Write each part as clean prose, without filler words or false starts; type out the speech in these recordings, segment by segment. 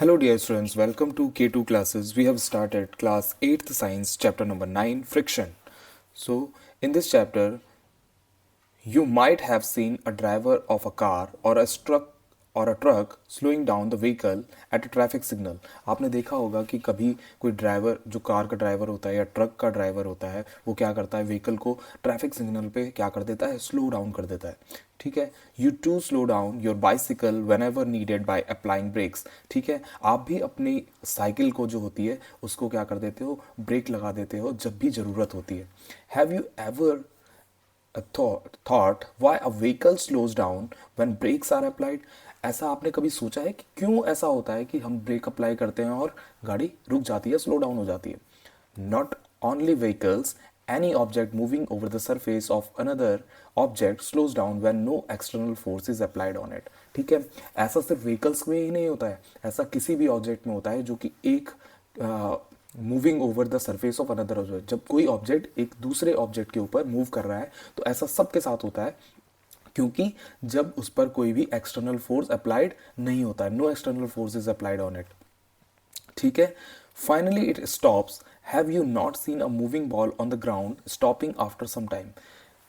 Hello dear students, welcome to K2 classes. We have started class 8th science chapter number 9 friction. So in this chapter you might have seen a driver of a car or a truck slowing down the vehicle at a traffic signal. आपने देखा होगा कि कभी कोई driver जो car का driver होता है या ट्रक का ड्राइवर होता है वो क्या करता है, व्हीकल को ट्रैफिक सिग्नल पे क्या कर देता है, स्लो डाउन कर देता है. ठीक है. You to slow down your bicycle whenever needed by applying brakes. ठीक है. आप भी अपनी साइकिल को जो होती है उसको क्या कर देते हो, ब्रेक लगा देते हो जब भी ज़रूरत होती है. Have you ever thought why a vehicle slows down when brakes are applied? ऐसा आपने कभी सोचा है कि क्यों ऐसा होता है कि हम ब्रेक अप्लाई करते हैं और गाड़ी रुक जाती है, स्लो डाउन हो जाती है. Not only vehicles, any object moving over the surface of another object slows down when no external force is applied on it. ठीक है. ऐसा सिर्फ व्हीकल्स में ही नहीं होता है, ऐसा किसी भी ऑब्जेक्ट में होता है जो कि एक moving over the surface of another object. जब कोई ऑब्जेक्ट एक दूसरे ऑब्जेक्ट के ऊपर मूव कर रहा है तो ऐसा सबके साथ होता है, क्योंकि जब उस पर कोई भी एक्सटर्नल फोर्स अप्लाइड नहीं होता है, no external force is applied on it. ठीक है. Finally it stops. Have you not seen a moving ball on the ground stopping after some time?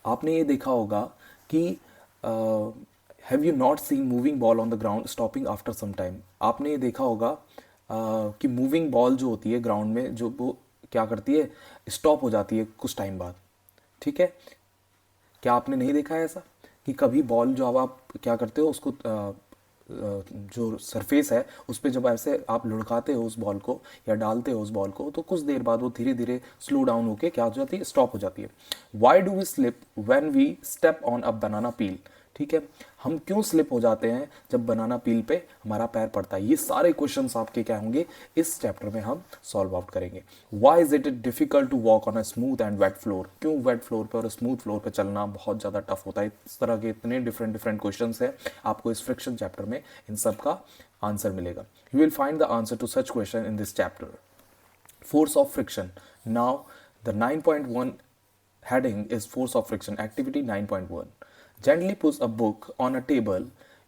आपने ये देखा होगा कि have you not seen moving ball on the ground stopping after some time. आपने ये देखा होगा कि मूविंग बॉल जो होती है ग्राउंड में, जो वो क्या करती है, स्टॉप हो जाती है कुछ टाइम बाद. ठीक है. क्या आपने नहीं देखा है ऐसा कि कभी बॉल जो अब आप क्या करते हो उसको जो सरफेस है उस पर जब ऐसे आप लुढ़काते हो उस बॉल को या डालते हो उस बॉल को तो कुछ देर बाद वो धीरे धीरे स्लो डाउन होके क्या हो जाती है, स्टॉप हो जाती है. Why do we slip when we step on a banana peel? ठीक है. हम क्यों स्लिप हो जाते हैं जब बनाना पील पे हमारा पैर पड़ता है? ये सारे क्वेश्चंस आपके क्या होंगे इस चैप्टर में हम सॉल्व आउट करेंगे. Why is it difficult to walk on a smooth and wet floor? क्यों वेट फ्लोर पे और स्मूथ फ्लोर पे चलना बहुत ज़्यादा टफ होता है? इस तरह के इतने डिफरेंट डिफरेंट क्वेश्चंस हैं, आपको इस फ्रिक्शन चैप्टर में इन सब का आंसर मिलेगा. You will find the answer to such question in this chapter. Force of friction. Now, the 9.1 heading is force of friction. Activity 9.1. Gently push a book on a table.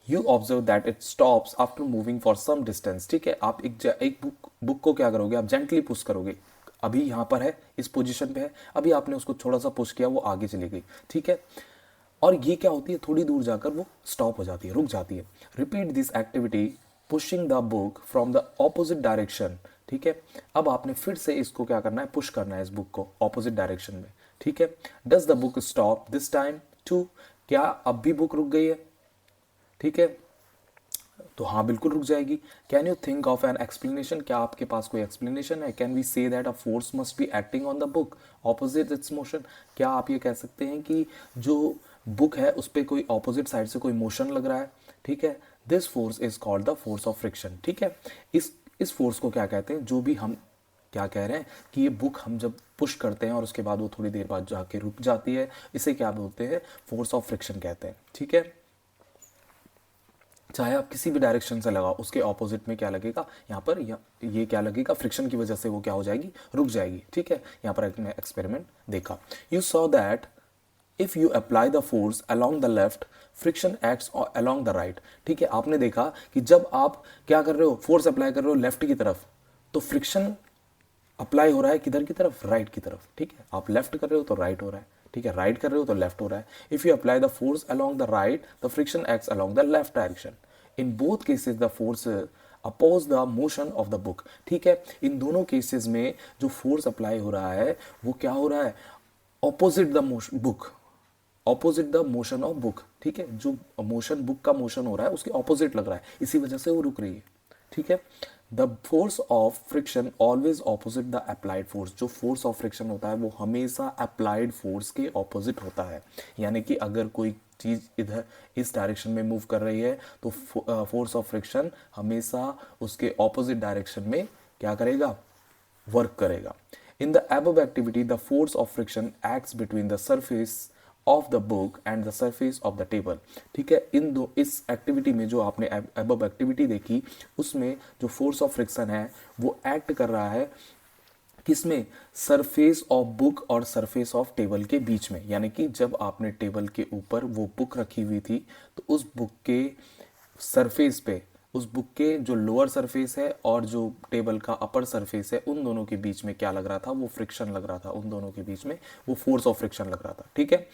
You observe that it stops after moving for some distance. ठीक है. आप एक book को क्या करोगे, आप gently push करोगे. अभी यहाँ पर है, इस पोजीशन पे है, अभी आपने उसको थोड़ा सा पुश किया, वो आगे चली गई. ठीक है. और ये क्या होती है, थोड़ी दूर जाकर वो स्टॉप हो जाती है, रुक जाती है. Repeat this activity pushing the book from the opposite direction. ठीक है. अब आपने फिर से इसको क्या करना है, पुश करना है इस बुक को ऑपोजिट डायरेक्शन में. ठीक है. Does the book stop this time too? क्या अब भी बुक रुक गई है? ठीक है. तो हाँ, बिल्कुल रुक जाएगी. Can you think of an explanation? क्या आपके पास कोई एक्सप्लेनेशन है? Can we say that a force must be acting on the book opposite its motion? क्या आप ये कह सकते हैं कि जो बुक है उस पर कोई ऑपोजिट साइड से कोई मोशन लग रहा है? ठीक है. This force is called the force of friction. ठीक है. इस फोर्स को क्या कहते हैं, जो भी हम क्या कह रहे हैं कि ये बुक हम जब पुश करते हैं और उसके बाद वो थोड़ी देर बाद जाके रुक जाती है, इसे क्या बोलते हैं, फोर्स ऑफ फ्रिक्शन कहते हैं. ठीक है. चाहे आप किसी भी डायरेक्शन से लगाओ, उसके ऑपोजिट में क्या लगेगा, यहाँ पर ये क्या लगेगा, फ्रिक्शन की वजह से वो क्या हो जाएगी, रुक जाएगी. ठीक है. यहाँ पर एक एक्सपेरिमेंट देखा. You saw that if you apply the force along the left friction acts along the right. ठीक है. आपने देखा कि जब आप क्या कर रहे हो, फोर्स अप्लाई कर रहे हो लेफ्ट की तरफ, तो फ्रिक्शन अप्लाई हो रहा है किधर की तरफ, राइट की तरफ. ठीक है. आप लेफ्ट कर रहे हो तो राइट हो रहा है. ठीक है. राइट कर रहे हो तो लेफ्ट हो रहा है. If you apply the force along the right the friction acts along the left direction. In both cases the force oppose the motion of the book. ठीक है. इन दोनों केसेस में जो फोर्स अप्लाई हो रहा है वो क्या हो रहा है, opposite the motion book, opposite the motion of book. ठीक है. जो मोशन बुक का मोशन हो रहा है उसके ऑपोजिट लग रहा है, इसी वजह से वो रुक रही है. ठीक है. The force of friction always opposite the applied force. जो फोर्स ऑफ फ्रिक्शन होता है वो हमेशा अप्लाइड फोर्स के ऑपोजिट होता है. यानी कि अगर कोई चीज़ इधर इस डायरेक्शन में मूव कर रही है तो फोर्स ऑफ फ्रिक्शन हमेशा उसके ऑपोजिट डायरेक्शन में क्या करेगा, वर्क करेगा. In the above activity the force of friction acts between the surface of the book and the surface of the table. ठीक है. इस एक्टिविटी में जो आपने above एक्टिविटी देखी उसमें जो फोर्स ऑफ फ्रिक्शन है वो एक्ट कर रहा है किसमें, सरफेस ऑफ बुक और सरफेस ऑफ टेबल के बीच में. यानी कि जब आपने टेबल के ऊपर वो बुक रखी हुई थी तो उस बुक के सरफेस पे उस बुक के जो लोअर सरफेस है और जो टेबल का अपर सरफेस है उन दोनों के बीच में क्या लग रहा था, वो फ्रिक्शन लग रहा था, उन दोनों के बीच में वो फोर्स ऑफ फ्रिक्शन लग रहा था। ठीक है,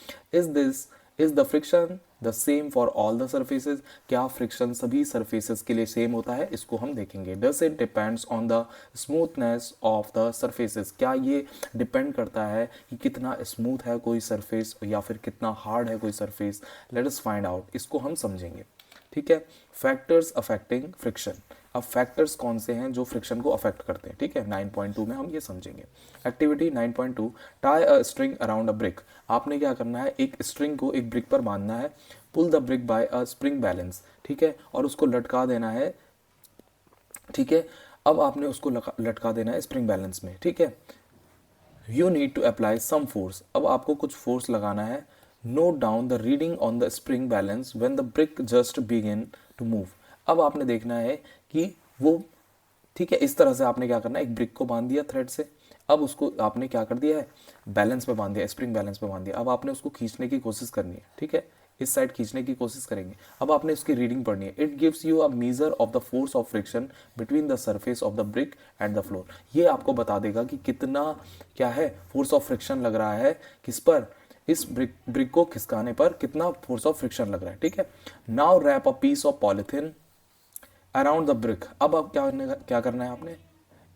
is the friction the same for all the surfaces, क्या फ्रिक्शन सभी सर्फेसेस के लिए सेम होता है, इसको हम देखेंगे। Does it depends on the smoothness of the surfaces, क्या ये डिपेंड करता है कि कितना स्मूथ है कोई सरफेस या फिर कितना हार्ड है कोई surface. Let us find out, इसको हम समझेंगे। ठीक है, फैक्टर्स अफेक्टिंग फ्रिक्शन, अब फैक्टर्स कौन से हैं जो फ्रिक्शन को अफेक्ट करते हैं। ठीक है, 9.2 में हम ये समझेंगे। Activity 9.2, tie a string around a brick, आपने क्या करना है, एक स्ट्रिंग को एक ब्रिक पर बांधना है। Pull the brick by a spring balance, ठीक है, और उसको लटका देना है। ठीक है, अब आपने उसको लटका देना है स्प्रिंग बैलेंस में। ठीक है, you need to apply some force, अब आपको कुछ फोर्स लगाना है। Note down the reading on the spring balance when the brick just begin to move, अब आपने देखना है कि वो, ठीक है, इस तरह से आपने क्या करना है, एक ब्रिक को बांध दिया थ्रेड से, अब उसको आपने क्या कर दिया है, बैलेंस पे बांध दिया, स्प्रिंग बैलेंस पे बांध दिया। अब आपने उसको खींचने की कोशिश करनी है। ठीक है, इस साइड खींचने की कोशिश करेंगे। अब आपने उसकी रीडिंग पढ़नी है। It gives you a measure of the force of friction between the surface of the brick and the floor, ये आपको बता देगा कि कितना क्या है फोर्स ऑफ फ्रिक्शन लग रहा है, किस पर, इस ब्रिक को खिसकाने पर कितना फोर्स ऑफ फ्रिक्शन लग रहा है। ठीक है, now wrap a piece of polythene around the brick, अब आप क्या करना है, आपने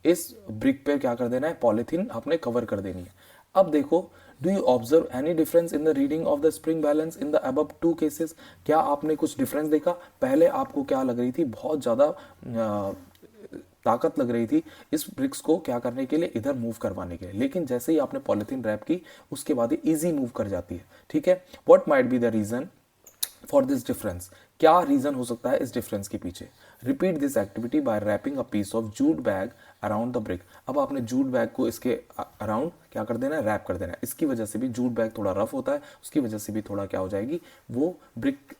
इस ब्रिक पे क्या कर देना है, पॉलिथीन आपने कवर कर देनी है। अब देखो, do you observe any difference in the reading of the spring balance in the above two cases, क्या आपने कुछ डिफरेंस देखा, पहले आपको क्या लग रही थी, बहुत ज़्यादा ताकत लग रही थी इस ब्रिक्स को क्या करने के लिए, इधर मूव करवाने के लिए, लेकिन जैसे ही आपने पॉलिथीन रैप की उसके बाद ही ईजी मूव कर जाती है। ठीक है, what might be the reason for this difference, क्या रीजन हो सकता है इस डिफरेंस के पीछे। Repeat this activity by wrapping a piece of jute bag around the brick, अब आपने जूट बैग को इसके अराउंड क्या कर देना है, रैप कर देना है। इसकी वजह से भी जूट बैग थोड़ा रफ होता है, उसकी वजह से भी थोड़ा क्या हो जाएगी, वो ब्रिक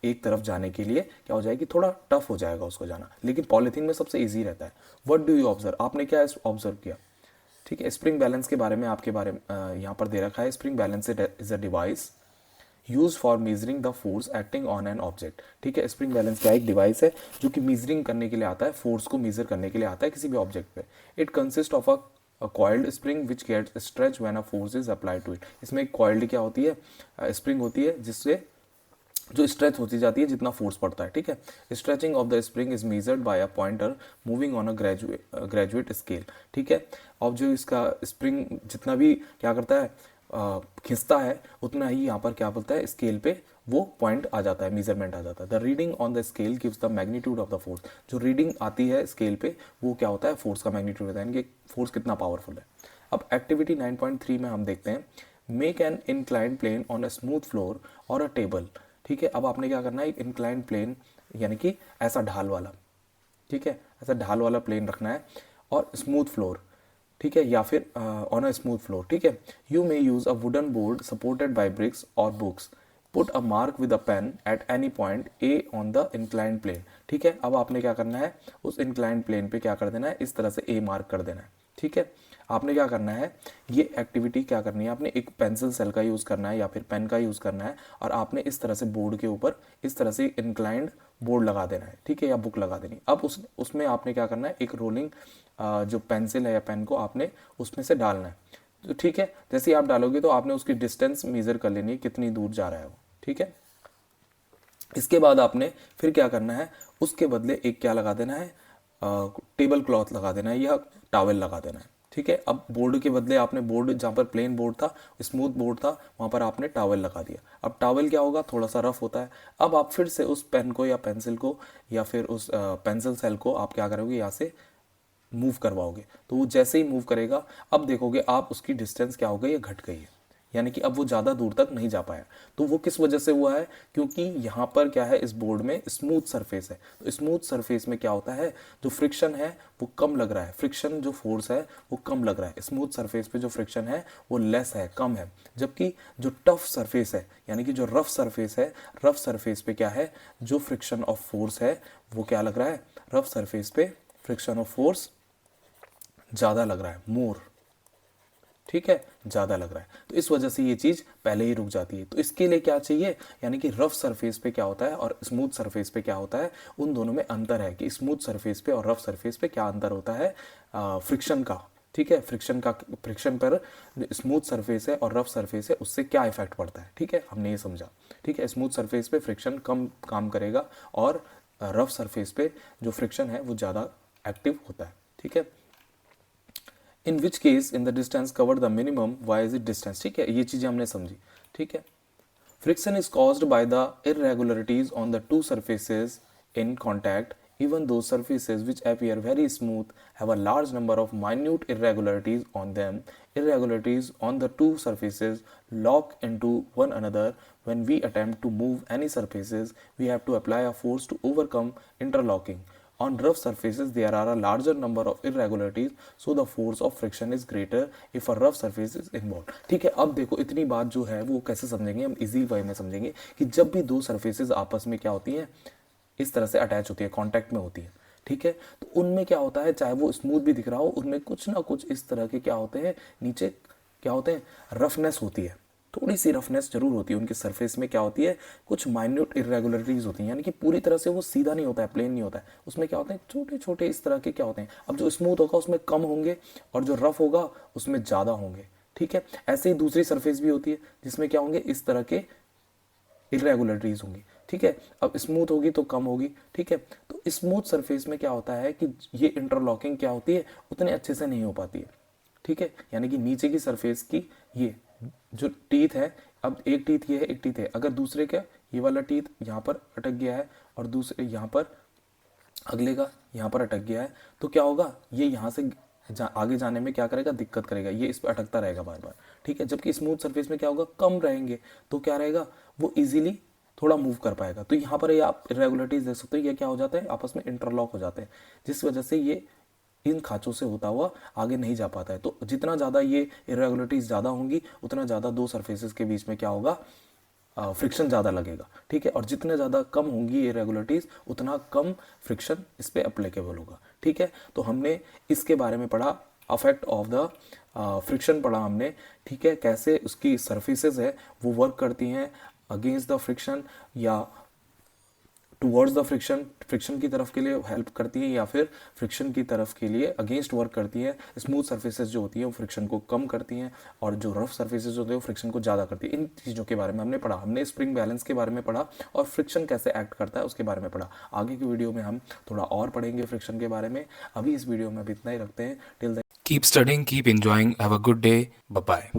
एक तरफ जाने के लिए क्या हो जाएगी, थोड़ा टफ हो जाएगा उसको जाना, लेकिन पॉलिथीन में सबसे ईजी रहता है। व्हाट डू यू ऑब्जर्व, आपने क्या ऑब्जर्व किया। ठीक है, स्प्रिंग बैलेंस के बारे में आपके बारे में यहाँ पर दे रखा है। Spring balance is a device use for measuring the force acting on an object. ठीक है, स्प्रिंग बैलेंस का एक डिवाइस है जो कि मेजरिंग करने के लिए आता है, फोर्स को मेजर करने के लिए आता है किसी भी ऑब्जेक्ट पे। It consist of a coiled spring which gets stretch when a force is applied to it, इसमें एक कॉइल्ड क्या होती है, स्प्रिंग होती है जिससे जो स्ट्रेच होती जाती है जितना फोर्स पड़ता है। ठीक है, stretching of the spring is measured by a pointer moving on a graduate scale. ठीक है, और जो इसका स्प्रिंग जितना भी क्या करता है, खिंचता है, उतना ही यहाँ पर क्या बोलता है, स्केल पे वो पॉइंट आ जाता है, मेजरमेंट आ जाता है। The reading on the scale gives the magnitude of the force, जो रीडिंग आती है स्केल पे वो क्या होता है, फोर्स का मैग्नीट्यूड होता है, यानी कि फोर्स कितना पावरफुल है। अब एक्टिविटी 9.3 में हम देखते हैं, make an inclined plane on a smooth floor और अ टेबल। ठीक है, अब आपने क्या करना है, एक इंक्लाइंड प्लेन यानी कि ऐसा ढाल वाला, ठीक है, ऐसा ढाल वाला प्लेन रखना है और स्मूथ फ्लोर, ठीक है, या फिर ऑन अ स्मूथ फ्लोर। ठीक है, you may use a wooden board supported by bricks और books, put a mark with a pen at any point A on the inclined plane. ठीक है, अब आपने क्या करना है, उस इंक्लाइंड प्लेन पे क्या कर देना है, इस तरह से ए मार्क कर देना है। ठीक है, आपने क्या करना है, ये एक्टिविटी क्या करनी है, आपने एक पेंसिल सेल का यूज़ करना है या फिर पेन का यूज़ करना है, और आपने इस तरह से बोर्ड के ऊपर इस तरह से इंक्लाइंड बोर्ड लगा देना है। ठीक है, या बुक लगा देनी। अब उसमें आपने क्या करना है, एक रोलिंग जो पेंसिल है या पेन को आपने उसमें से डालना है। तो ठीक है, जैसे ही आप डालोगे तो आपने उसकी डिस्टेंस मेजर कर लेनी है, कितनी दूर जा रहा है वो। ठीक है, इसके बाद आपने फिर क्या करना है, उसके बदले एक क्या लगा देना है, टेबल क्लॉथ लगा देना है या टॉवेल लगा देना है। ठीक है, अब बोर्ड के बदले आपने बोर्ड जहाँ पर प्लेन बोर्ड था, स्मूथ बोर्ड था, वहाँ पर आपने टॉवेल लगा दिया। अब टॉवेल क्या होगा, थोड़ा सा रफ होता है। अब आप फिर से उस पेन को या पेंसिल को या फिर उस पेंसिल सेल को आप क्या करोगे, यहाँ से मूव करवाओगे, तो वो जैसे ही मूव करेगा, अब देखोगे आप उसकी डिस्टेंस क्या हो गई है, घट गई है, यानी कि अब वो ज़्यादा दूर तक नहीं जा पाया। तो वो किस वजह से हुआ है, क्योंकि यहाँ पर क्या है, इस बोर्ड में स्मूथ सरफेस है, तो स्मूथ सरफेस में क्या होता है, जो फ्रिक्शन है वो कम लग रहा है, फ्रिक्शन जो फोर्स है वो कम लग रहा है। स्मूथ सरफेस पे जो फ्रिक्शन है वो लेस है, कम है, जबकि जो टफ सरफेस है यानी कि जो रफ सरफेस है, रफ सरफेस पे क्या है, जो फ्रिक्शन ऑफ फोर्स है वो क्या लग रहा है, रफ सरफेस पे फ्रिक्शन ऑफ फोर्स ज़्यादा लग रहा है, मोर। ठीक है, ज़्यादा लग रहा है, तो इस वजह से ये चीज़ पहले ही रुक जाती है। तो इसके लिए क्या चाहिए, यानी कि रफ सरफेस पे क्या होता है और स्मूथ सरफेस पे क्या होता है, उन दोनों में अंतर है कि स्मूथ सरफेस पे और रफ सरफेस पे क्या अंतर होता है, फ्रिक्शन का। ठीक है, फ्रिक्शन पर स्मूथ सरफेस है और रफ सरफेस है, उससे क्या इफेक्ट पड़ता है। ठीक है, हमने ये समझा। ठीक है, स्मूथ सरफेस पे फ्रिक्शन कम काम करेगा और रफ सरफेस पे जो फ्रिक्शन है वो ज़्यादा एक्टिव होता है। ठीक है, in which case in the distance cover the minimum why is it distance. ठीक है, ये चीज़ें हमने समझी। ठीक है, friction is caused by the irregularities on the two surfaces in contact. Even those surfaces which appear very smooth have a large number of minute irregularities on them. Irregularities on the two surfaces lock into one another. When we attempt to move any surfaces, we have to apply a force to overcome interlocking. On rough surfaces, there are a larger number of irregularities, so the force of friction is greater if a rough surface is involved. ठीक है, अब देखो इतनी बात जो है वो कैसे समझेंगे हम, इजी वे में समझेंगे कि जब भी दो सरफेसेस आपस में क्या होती हैं, इस तरह से अटैच होती है, कांटेक्ट में होती है। ठीक है, तो उनमें क्या होता है, चाहे वो स्मूथ भी दिख रहा हो, उनमें कुछ ना कुछ इस तरह के क्या होते हैं, नीचे क्या होते हैं, रफनेस होती है, थोड़ी सी रफनेस जरूर होती है उनके सरफेस में। क्या होती है, कुछ माइन्यूट इरेगुलरिटीज होती हैं, यानी कि पूरी तरह से वो सीधा नहीं होता है, प्लेन नहीं होता है, उसमें क्या होते हैं, छोटे छोटे इस तरह के क्या होते हैं। अब जो स्मूथ होगा उसमें कम होंगे और जो रफ होगा उसमें ज़्यादा होंगे। ठीक है, ऐसे ही दूसरी सरफेस भी होती है जिसमें क्या होंगे, इस तरह के इरेगुलरिटीज होंगी। ठीक है, अब स्मूथ होगी तो कम होगी। ठीक है, तो स्मूथ सरफेस में क्या होता है कि ये इंटरलॉकिंग क्या होती है, उतने अच्छे से नहीं हो पाती है। ठीक है, यानी कि नीचे की सरफेस की ये जो टीथ है, अब एक टीथ ये है, एक टीथ है, अगर दूसरे का ये वाला टीथ यहाँ पर अटक गया है और दूसरे यहाँ पर, अगले का यहाँ पर अटक गया है, तो क्या होगा, ये यहाँ से आगे जाने में क्या करेगा, दिक्कत करेगा, ये इस पर अटकता रहेगा बार बार। ठीक है, जबकि स्मूथ सरफेस में क्या होगा, कम रहेंगे, तो क्या रहेगा, वो इजीली थोड़ा मूव कर पाएगा। तो यहाँ पर ये आप इरेगुलरिटीज देख सकते हो, ये क्या हो जाता है, आपस में इंटरलॉक हो जाते हैं, जिस वजह से ये इन खांचों से होता हुआ आगे नहीं जा पाता है। तो जितना ज़्यादा ये इरेगुलरिटीज ज़्यादा होंगी, उतना ज़्यादा दो सरफेसेस के बीच में क्या होगा, फ्रिक्शन ज़्यादा लगेगा। ठीक है, और जितने ज़्यादा कम होंगी इरेगुलरिटीज, उतना कम फ्रिक्शन इस पर अप्लीकेबल होगा। ठीक है, तो हमने इसके बारे में पढ़ा, अफेक्ट ऑफ द फ्रिक्शन पढ़ा हमने। ठीक है, कैसे उसकी सरफेसेस है वो वर्क करती हैं अगेंस्ट द फ्रिक्शन या टुवर्ड्स द फ्रिक्शन, फ्रिक्शन की तरफ के लिए हेल्प करती है या फिर फ्रिक्शन की तरफ के लिए अगेंस्ट वर्क करती है। स्मूथ सरफेसेस जो होती है वो फ्रिक्शन को कम करती हैं और जो रफ सरफेसेस होते हैं वो फ्रिक्शन को ज़्यादा करती है। इन चीज़ों के बारे में हमने पढ़ा, हमने स्प्रिंग बैलेंस के बारे में पढ़ा और फ्रिक्शन कैसे एक्ट करता है उसके बारे में पढ़ा। आगे की वीडियो में हम थोड़ा और पढ़ेंगे फ्रिक्शन के बारे में। अभी इस वीडियो में अभी इतना ही रखते हैं। Till then keep studying, keep enjoying, have a good day, bye bye.